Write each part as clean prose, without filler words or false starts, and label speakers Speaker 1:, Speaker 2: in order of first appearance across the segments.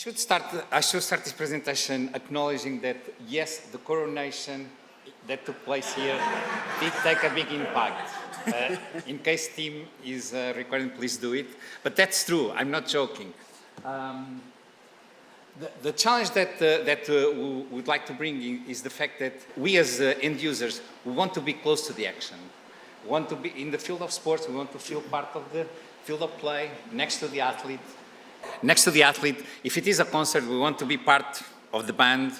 Speaker 1: I should start this presentation acknowledging that, yes, the coronation that took place here did take a big impact. In case Tim is recording, please do it. But that's true, I'm not joking. The challenge that we would like to bring in is the fact that we as end users, we want to be close to the action. We want to be in the field of sports, we want to feel part of the field of play, next to the athlete. Next to the athlete, if it is a concert, we want to be part of the band,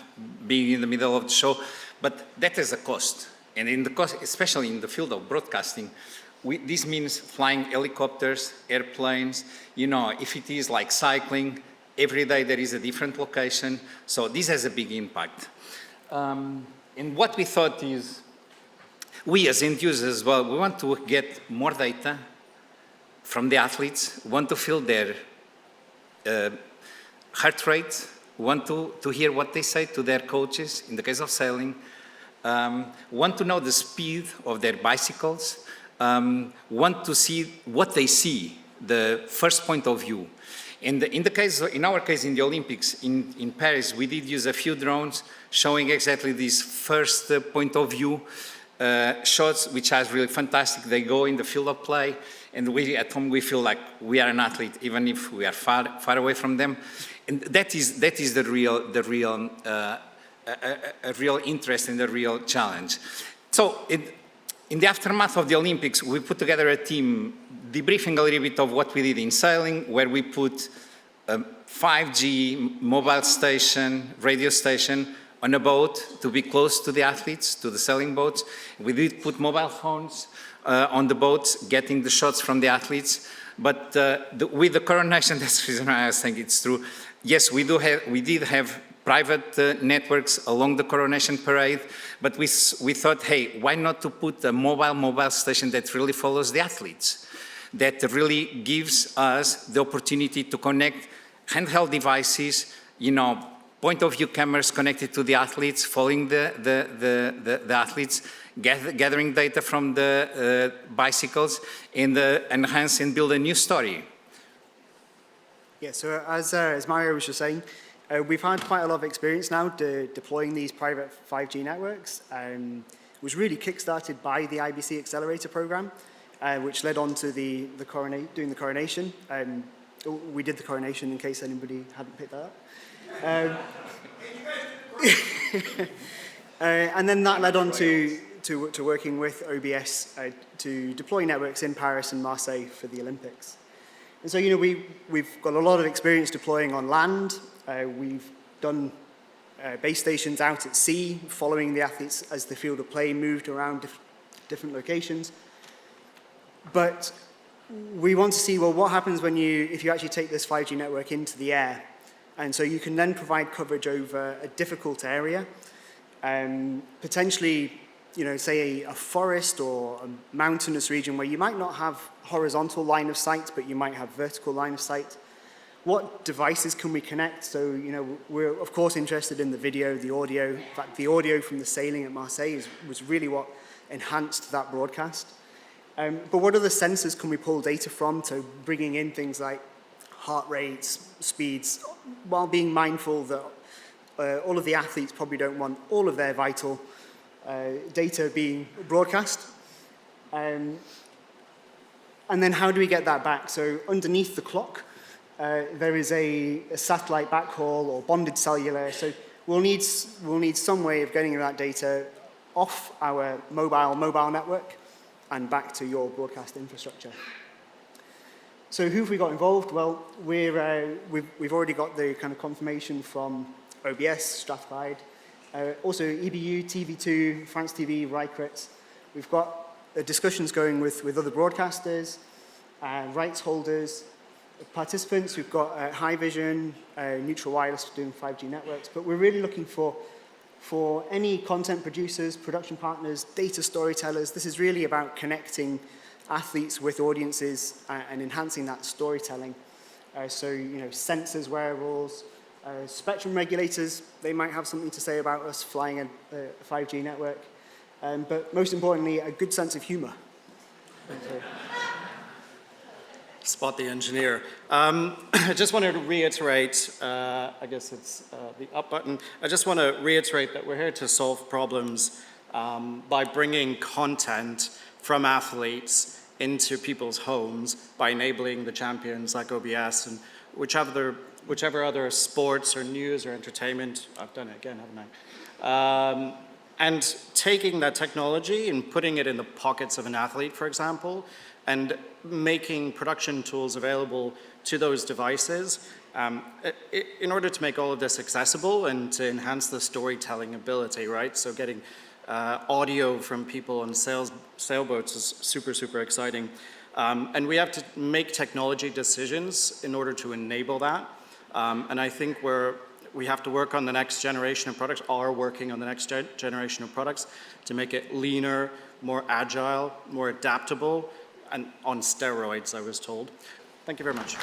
Speaker 1: being in the middle of the show, but that has a cost. And in the cost, especially in the field of broadcasting, this means flying helicopters, airplanes, you know, if it is like cycling, every day there is a different location, so this has a big impact. And what we thought is, we as end users as well, we want to get more data from the athletes, we want to feel their heart rate, want to hear what they say to their coaches, in the case of sailing, want to know the speed of their bicycles, want to see what they see, the first point of view. And in our case, in the Olympics, in Paris, we did use a few drones showing exactly this first point of view shots, which are really fantastic. They go in the field of play, and we at home we feel like we are an athlete, even if we are far away from them. And that is the real interest and the real challenge. So in the aftermath of the Olympics, we put together a team debriefing a little bit of what we did in sailing, where we put a 5G mobile station, radio station, on a boat to be close to the athletes, to the sailing boats. We did put mobile phones on the boats, getting the shots from the athletes. But with the coronation, that's the reason why I was saying it's true. Yes, we did have private networks along the coronation parade, but we thought, hey, why not to put a mobile station that really follows the athletes, that really gives us the opportunity to connect handheld devices, you know, point of view cameras connected to the athletes, following the athletes, gathering data from the bicycles, and enhance and build a new story.
Speaker 2: Yeah, so as Mario was just saying, we've had quite a lot of experience now deploying these private 5G networks. It was really kickstarted by the IBC Accelerator program, which led on to doing the coronation. We did the coronation in case anybody hadn't picked that up. And then that led on to working with OBS to deploy networks in Paris and Marseille for the Olympics. And so, you know, we've got a lot of experience deploying on land. We've done base stations out at sea, following the athletes as the field of play moved around different locations. But we want to see, well, what happens if you actually take this 5G network into the air? And so you can then provide coverage over a difficult area, potentially, you know, say a forest or a mountainous region where you might not have horizontal line of sight, but you might have vertical line of sight. What devices can we connect? So, you know, we're of course interested in the video, the audio. In fact, the audio from the sailing at Marseille was really what enhanced that broadcast. But what other sensors can we pull data from to bringing in things like heart rates, speeds, while being mindful that all of the athletes probably don't want all of their vital data being broadcast. And then how do we get that back? So underneath the clock, there is a satellite backhaul or bonded cellular. So we'll need some way of getting that data off our mobile network and back to your broadcast infrastructure. So who have we got involved? Well, we've already got the kind of confirmation from OBS, Strathclyde, also EBU, TV2, France TV, Rycrit. We've got discussions going with other broadcasters, rights holders, participants. We've got High Vision, Neutral Wireless doing 5G networks, but we're really looking for any content producers, production partners, data storytellers. This is really about connecting athletes with audiences and enhancing that storytelling. So, you know, sensors, wearables, spectrum regulators, they might have something to say about us flying a 5G network. But most importantly, a good sense of humor.
Speaker 3: Spot the engineer. I just wanted to reiterate, I guess it's the up button. I just want to reiterate that we're here to solve problems by bringing content from athletes into people's homes by enabling the champions like OBS and whichever other sports or news or entertainment. I've done it again, haven't I? And taking that technology and putting it in the pockets of an athlete, for example, and making production tools available to those devices in order to make all of this accessible and to enhance the storytelling ability, right? So getting audio from people on sailboats is super, super exciting. And we have to make technology decisions in order to enable that. And I think we have to work on the next generation of products, are working on the next generation of products to make it leaner, more agile, more adaptable, and on steroids, I was told. Thank you very much.